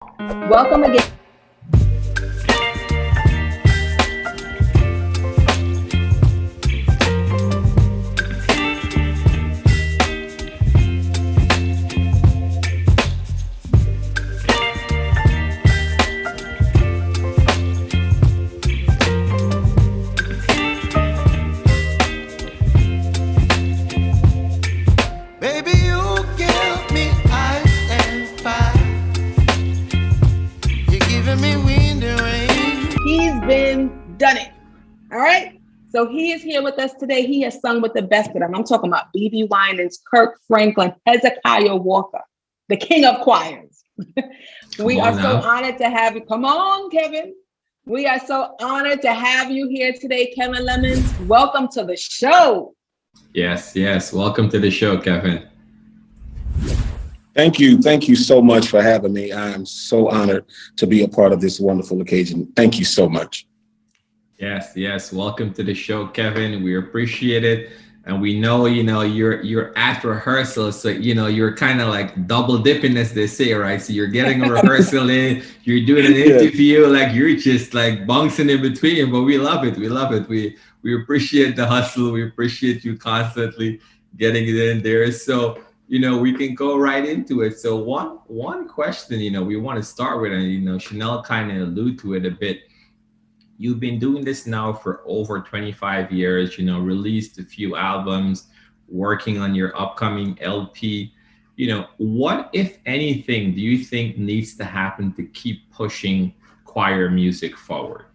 Welcome again. Baby, you give me ice and fire. You're giving me wind and rain. He's been done it. All right. So he is here with us today. He has sung with the best of them. I'm talking about BeBe Winans, Kirk Franklin, Hezekiah Walker, the king of choirs. We are so honored to have you. Come on, Kevin. We are so honored to have you here today, Kevin Lemons. Welcome to the show. Yes. Welcome to the show, Kevin. Thank you. Thank you so much for having me. I'm so honored to be a part of this wonderful occasion. Thank you so much. Yes. Welcome to the show, Kevin. We appreciate it. And we know, you're at rehearsal. So, you're kind of like double dipping, as they say, right? So you're getting a rehearsal in, you're doing an interview, like you're just like bouncing in between, but we love it. We appreciate the hustle. We appreciate you constantly getting it in there. So, we can go right into it. So one question, we want to start with, and, Chanel kind of alluded to it a bit. You've been doing this now for over 25 years, released a few albums, working on your upcoming LP. What, if anything, do you think needs to happen to keep pushing choir music forward?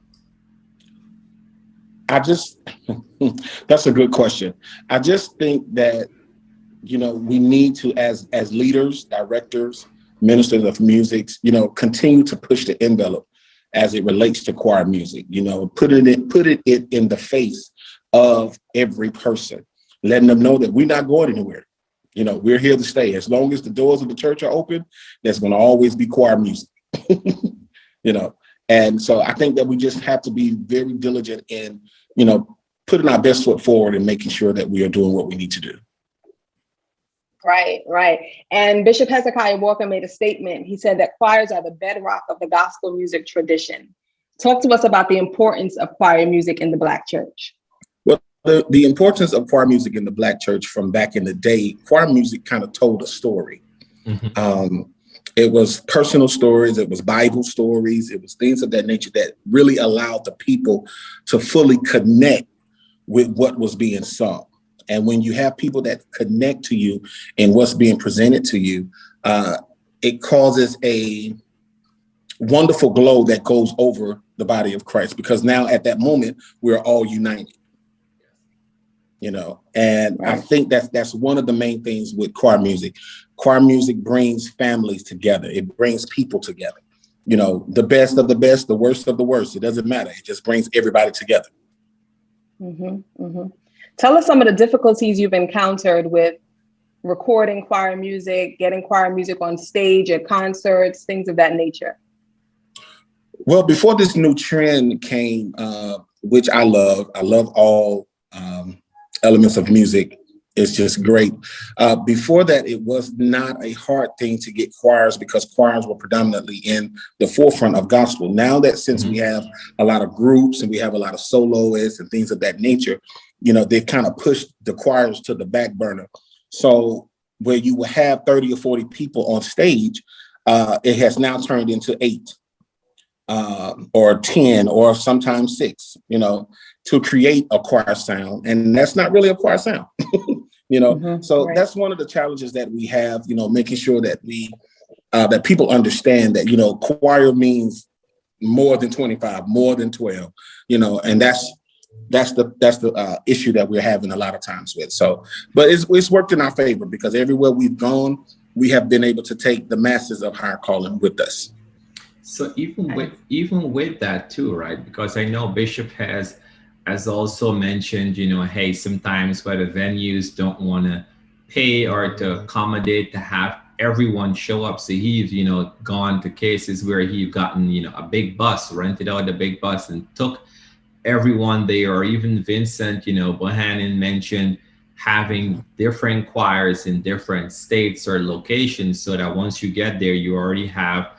That's a good question. I just think that, we need to, as leaders, directors, ministers of music, continue to push the envelope as it relates to choir music, put it in the face of every person, letting them know that we're not going anywhere. We're here to stay. As long as the doors of the church are open, there's going to always be choir music, And so I think that we just have to be very diligent in, putting our best foot forward and making sure that we are doing what we need to do. Right. And Bishop Hezekiah Walker made a statement. He said that choirs are the bedrock of the gospel music tradition. Talk to us about the importance of choir music in the Black church. Well, the importance of choir music in the Black church from back in the day, choir music kind of told a story. Mm-hmm. It was personal stories. It was Bible stories. It was things of that nature that really allowed the people to fully connect with what was being sung. And when you have people that connect to you and what's being presented to you, it causes a wonderful glow that goes over the body of Christ, because now at that moment, we're all united, and I think that's one of the main things with choir music. Choir music brings families together. It brings people together, the best of the best, the worst of the worst. It doesn't matter. It just brings everybody together. Mm-hmm. Tell us some of the difficulties you've encountered with recording choir music, getting choir music on stage at concerts, things of that nature. Well, before this new trend came, which I love all elements of music. It's just great. Before that, it was not a hard thing to get choirs, because choirs were predominantly in the forefront of gospel. Now that since we have a lot of groups and we have a lot of soloists and things of that nature, they've kind of pushed the choirs to the back burner. So where you will have 30 or 40 people on stage, it has now turned into 8 or 10 or sometimes 6, to create a choir sound. And that's not really a choir sound, So right. That's one of the challenges that we have, making sure that that people understand that, choir means more than 25, more than 12, and that's the issue that we're having a lot of times with. So, but it's worked in our favor, because everywhere we've gone, we have been able to take the masses of higher calling with us. So even with that too, right? Because I know Bishop has also mentioned, hey, sometimes where the venues don't want to pay or to accommodate to have everyone show up. So he's, gone to cases where he's gotten, a big bus, rented out a big bus and took everyone there. Or even Vincent, Bohannon mentioned having different choirs in different states or locations, so that once you get there, you already have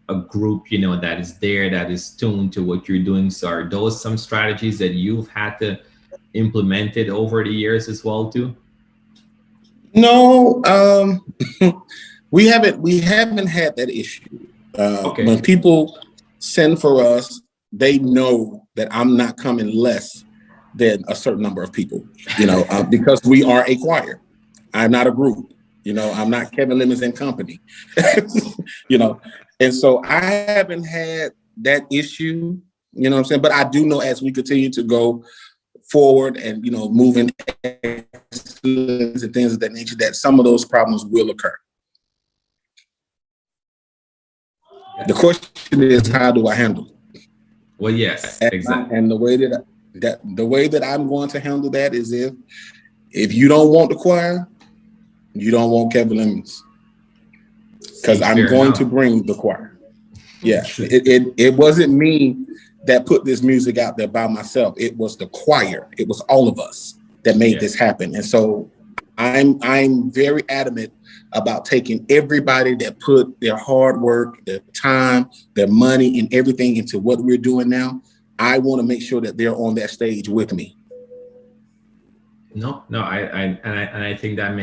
a group, you know, that is there, that is tuned to what you're doing. So are those some strategies that you've had to implement it over the years as well too? No, we haven't had that issue. Okay. When people send for us, they know that I'm not coming less than a certain number of people, you know, because we are a choir. I'm not a group, you know, I'm not Kevin Lemons and Company, you know, and so I haven't had that issue, you know what I'm saying? But I do know as we continue to go forward and, you know, moving excellence and things of that nature, that some of those problems will occur. The question is, how do I handle it? Well, yes, exactly. And the way that I'm going to handle that is if you don't want the choir, you don't want Kevin Lemons, because I'm going to bring the choir. Yeah, it wasn't me that put this music out there by myself. It was the choir. It was all of us that made this happen. And so I'm very adamant about taking everybody that put their hard work, their time, their money, and everything into what we're doing now. I want to make sure that they're on that stage with me. No, I think that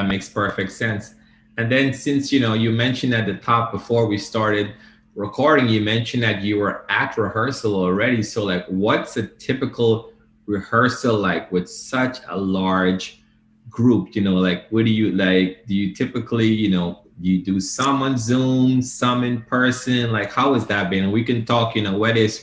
makes perfect sense. And then since, you know, you mentioned at the top before we started recording, you mentioned that you were at rehearsal already. So like, what's a typical rehearsal like with such a large group? You know, like, what do you typically, you know, you do some on Zoom, some in person? Like, how has that been? And we can talk, you know, whether it's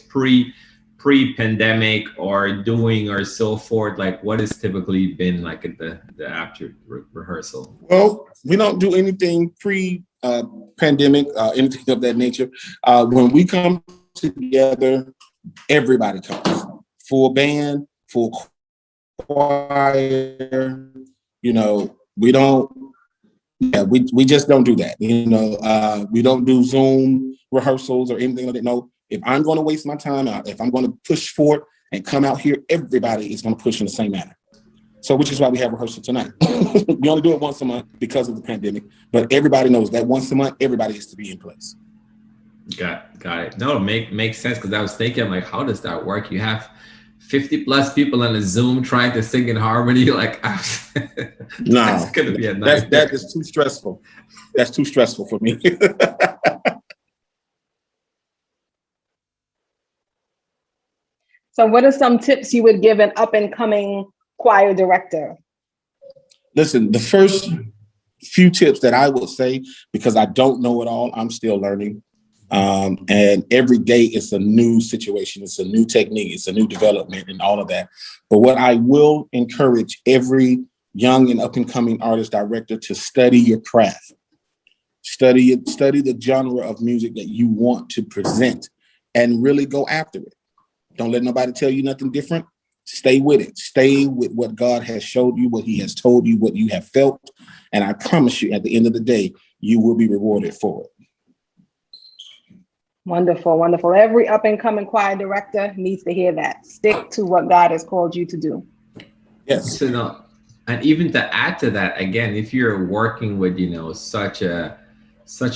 pre-pandemic or doing or so forth, like what has typically been like at the after rehearsal? Well, we don't do anything pre-pandemic, anything of that nature. When we come together, everybody comes. Full band, full choir, you know, we just don't do that. You know, we don't do Zoom rehearsals or anything like that. No, if I'm going to waste my time out, if I'm going to push forward and come out here, everybody is going to push in the same manner. So, which is why we have rehearsal tonight. We only do it once a month because of the pandemic, but everybody knows that once a month, everybody is to be in place. Got it. No, makes sense, because I was thinking, I'm like, how does that work? You have 50 plus people on a Zoom trying to sing in harmony. Like, no, that's gonna be a nightmare. That is too stressful. That's too stressful for me. So what are some tips you would give an up and coming choir director? Listen, the first few tips that I would say, because I don't know it all, I'm still learning. And every day it's a new situation, it's a new technique, it's a new development and all of that. But what I will encourage every young and up and coming artist director to study your craft. Study the genre of music that you want to present and really go after it. Don't let nobody tell you nothing different. Stay with it. Stay with what God has showed you, what he has told you, what you have felt. And I promise you, at the end of the day, you will be rewarded for it. Wonderful, wonderful. Every up and coming choir director needs to hear that. Stick to what God has called you to do. Yes. So, no, and even to add to that, again, if you're working with, you know, such a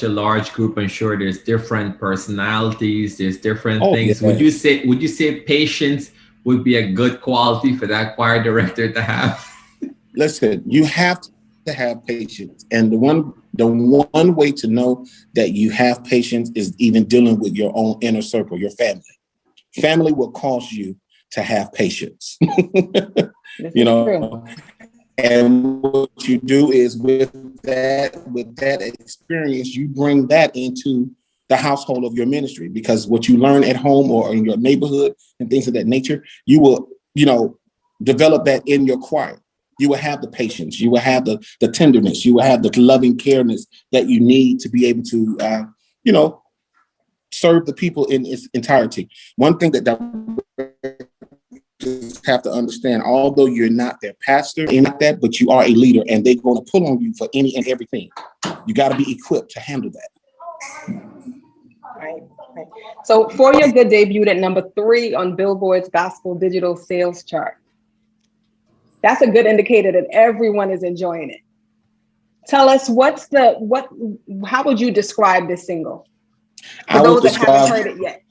large group, I'm sure there's different personalities, there's different things. Yes. Would you say patience would be a good quality for that choir director to have? Listen, you have to have patience. And the one way to know that you have patience is even dealing with your own inner circle, your family. Family will cause you to have patience. You know, true. And what you do is with that experience, you bring that into the household of your ministry, because what you learn at home or in your neighborhood and things of that nature, you will, you know, develop that in your choir. You will have the patience, you will have the tenderness, you will have the loving careness that you need to be able to, you know, serve the people in its entirety. One thing that just have to understand, although you're not their pastor and not that, but you are a leader, and they're going to pull on you for any and everything. You got to be equipped to handle that. Right. So For Your Good debuted at number 3 on Billboard's Gospel Digital Sales Chart. That's a good indicator that everyone is enjoying it. Tell us how would you describe this single? For those that haven't heard it yet.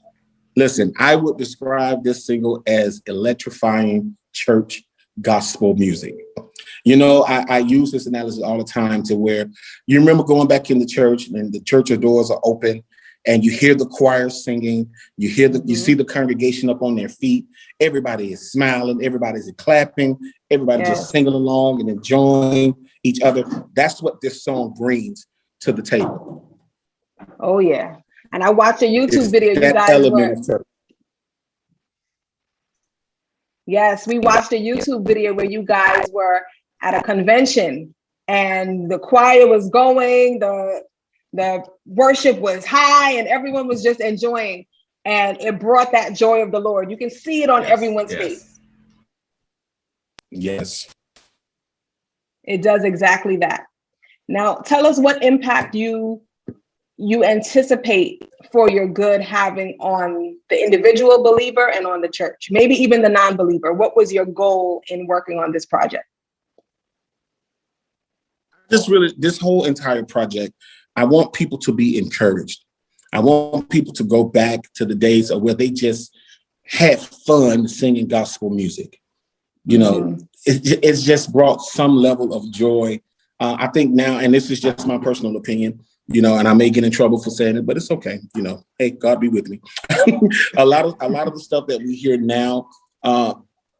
Listen, I would describe this single as electrifying church gospel music. You know, I use this analogy all the time to where you remember going back in the church and the church doors are open and you hear the choir singing, you see the congregation up on their feet, everybody is smiling, everybody's clapping, everybody just singing along and enjoying each other. That's what this song brings to the table. Oh yeah. And I watched a YouTube video you guys were. Yes, we watched a YouTube video where you guys were at a convention and the choir was going, the worship was high and everyone was just enjoying, and it brought that joy of the Lord. You can see it on everyone's face. Yes. It does exactly that. Now, tell us what impact you anticipate for your good having on the individual believer and on the church, maybe even the non-believer. What was your goal in working on this project? This whole entire project, I want people to be encouraged. I want people to go back to the days of where they just had fun singing gospel music. You know, it's just brought some level of joy. I think now, and this is just my personal opinion, you know, and I may get in trouble for saying it, but it's okay. You know, hey, God be with me. a lot of the stuff that we hear now,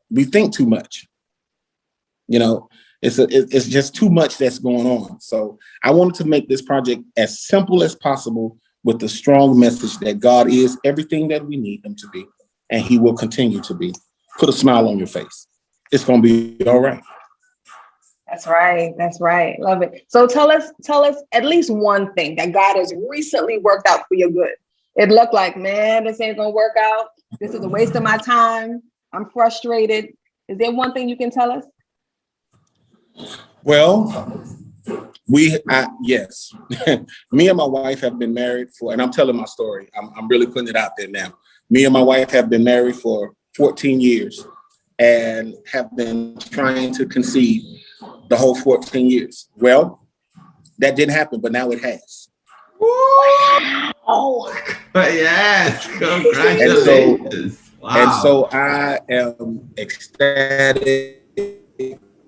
we think too much. You know, it's just too much that's going on. So I wanted to make this project as simple as possible with the strong message that God is everything that we need him to be, and he will continue to be. Put a smile on your face. It's going to be all right. That's right. That's right. Love it. So tell us at least one thing that God has recently worked out for your good. It looked like, man, this ain't going to work out. This is a waste of my time. I'm frustrated. Is there one thing you can tell us? Well, yes. Me and my wife have been married for, and I'm telling my story. I'm really putting it out there now. Me and my wife have been married for 14 years and have been trying to conceive the whole 14 years. Well, that didn't happen, but now it has. Oh, yes. Congratulations. And so I am ecstatic.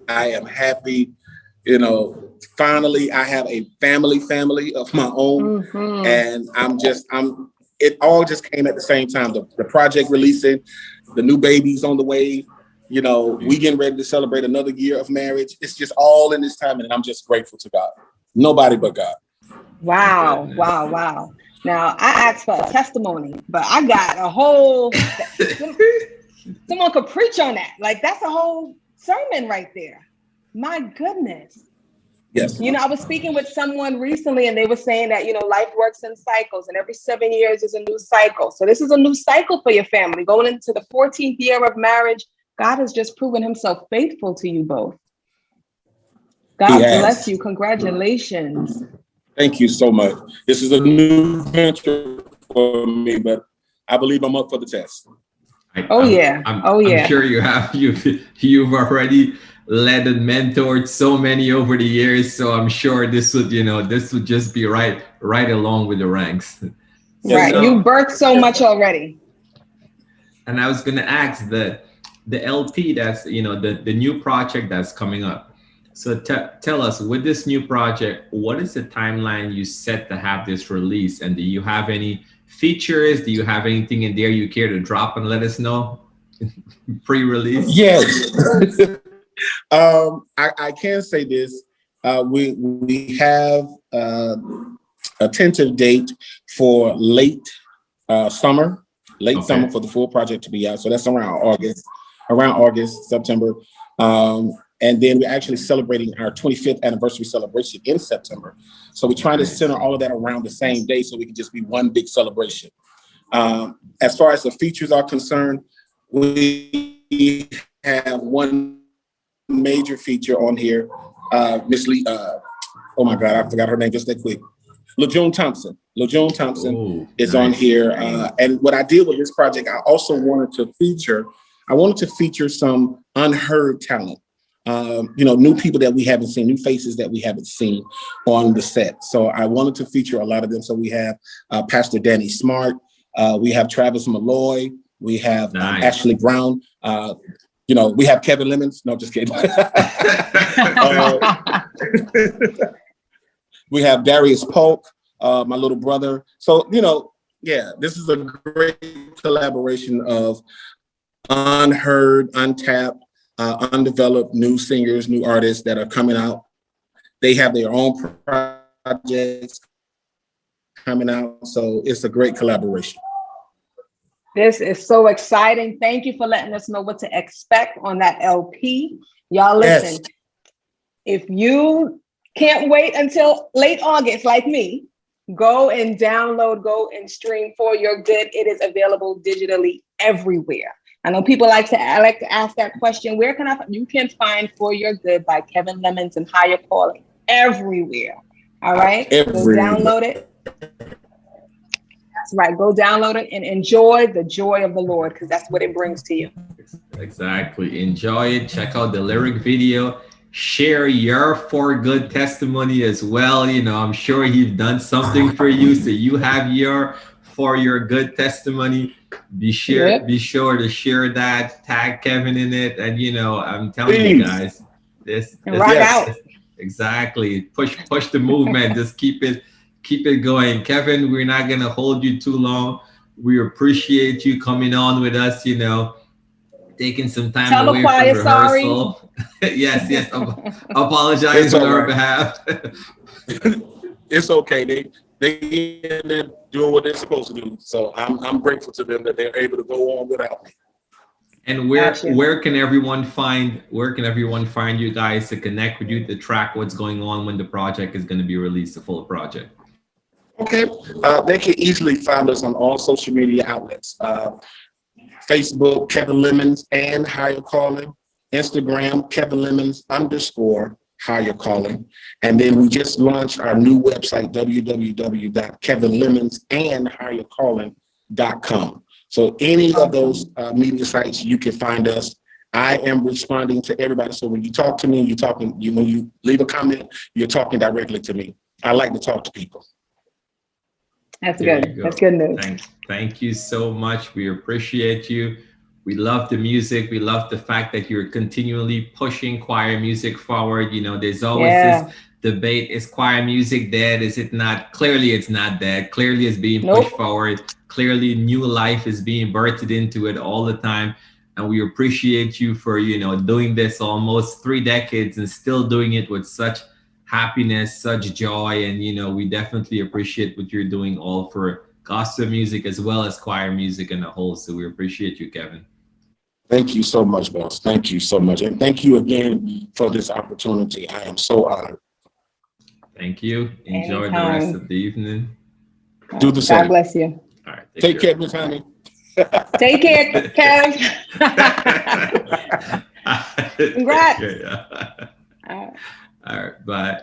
I am happy. You know, finally, I have a family of my own. And it all just came at the same time. The project releasing, the new baby's on the way. You know, we getting ready to celebrate another year of marriage. It's just all in this time, and I'm just grateful to God. Nobody but God. Wow. Now, I asked for a testimony, but I got a whole, someone could preach on that. Like, that's a whole sermon right there. My goodness. Yes. You know, I was speaking with someone recently and they were saying that, you know, life works in cycles and every 7 years is a new cycle. So this is a new cycle for your family. Going into the 14th year of marriage, God has just proven himself faithful to you both. God bless you. Congratulations. Thank you so much. This is a new venture for me, but I believe I'm up for the test. I'm sure you have. You've already led and mentored so many over the years, so I'm sure this would just be right along with the ranks. Right, so, you birthed so much already. And I was going to ask the LP that's the new project that's coming up. So tell us, with this new project, what is the timeline you set to have this release? And do you have any features? Do you have anything in there you care to drop and let us know? Pre-release? Yes. I can say this. We have a tentative date for late summer for the full project to be out. So that's around August, September. And then we're actually celebrating our 25th anniversary celebration in September. So we're trying to center all of that around the same day so we can just be one big celebration. As far as the features are concerned, we have one major feature on here. Miss Lee, oh my God, I forgot her name just that quick. LaJune Thompson. LaJune Thompson is on here. And what I did with this project, I also wanted to feature some unheard talent. new people that we haven't seen, new faces that we haven't seen on the set. So I wanted to feature a lot of them. So we have Pastor Danny Smart, we have Travis Malloy, we have Ashley Brown, we have Kevin Lemons. No, just kidding. We have Darius Polk, my little brother. So, this is a great collaboration of unheard, untapped, undeveloped new singers, new artists that are coming out. They have their own projects coming out. So it's a great collaboration. This is so exciting. Thank you for letting us know what to expect on that LP. Y'all listen, If you can't wait until late August like me, go and download, go and stream For Your Good. It is available digitally everywhere. I know people like to ask that question. Where can you can find For Your Good by Kevin Lemons and Higher Calling everywhere. All right, everywhere. Go download it. That's right. Go download it and enjoy the joy of the Lord, because that's what it brings to you. Exactly. Enjoy it. Check out the lyric video. Share your For Good testimony as well. I'm sure he's done something for you, so you have your For Your Good testimony. Be sure to share that. Tag Kevin in it, and I'm telling you guys, this out. Exactly. Push the movement. Just keep it going. Kevin, we're not gonna hold you too long. We appreciate you coming on with us. Taking some time Tell away the choir, from rehearsal. Yes. Apologize on our behalf. It's okay. They're doing what they're supposed to do. So I'm grateful to them that they're able to go on without me. And where can everyone find you guys to connect with you, to track what's going on when the project is going to be released, the full project? Okay. They can easily find us on all social media outlets. Facebook, Kevin Lemons and Higher Calling. Instagram, Kevin Lemons _ Higher Calling. And then we just launched our new website, www.kevinlemonsandhighercalling.com. So any of those media sites, you can find us. I am responding to everybody. So when you talk to me, when you leave a comment, you're talking directly to me. I like to talk to people. That's good. That's good news. Thank you so much. We appreciate you. We love the music. We love the fact that you're continually pushing choir music forward. There's always this debate. Is choir music dead? Is it not? Clearly, it's not dead. Clearly, it's being pushed forward. Clearly, new life is being birthed into it all the time. And we appreciate you for, doing this almost 3 decades and still doing it with such happiness, such joy. And, we definitely appreciate what you're doing all for gospel music as well as choir music in the whole. So we appreciate you, Kevin. Thank you so much, boss. Thank you so much. And thank you again for this opportunity. I am so honored. Thank you. Enjoy the rest of the evening. Do the same. God bless you. All right. Take care, Miss Honey. Take care, Kev. Congrats. All right. Bye.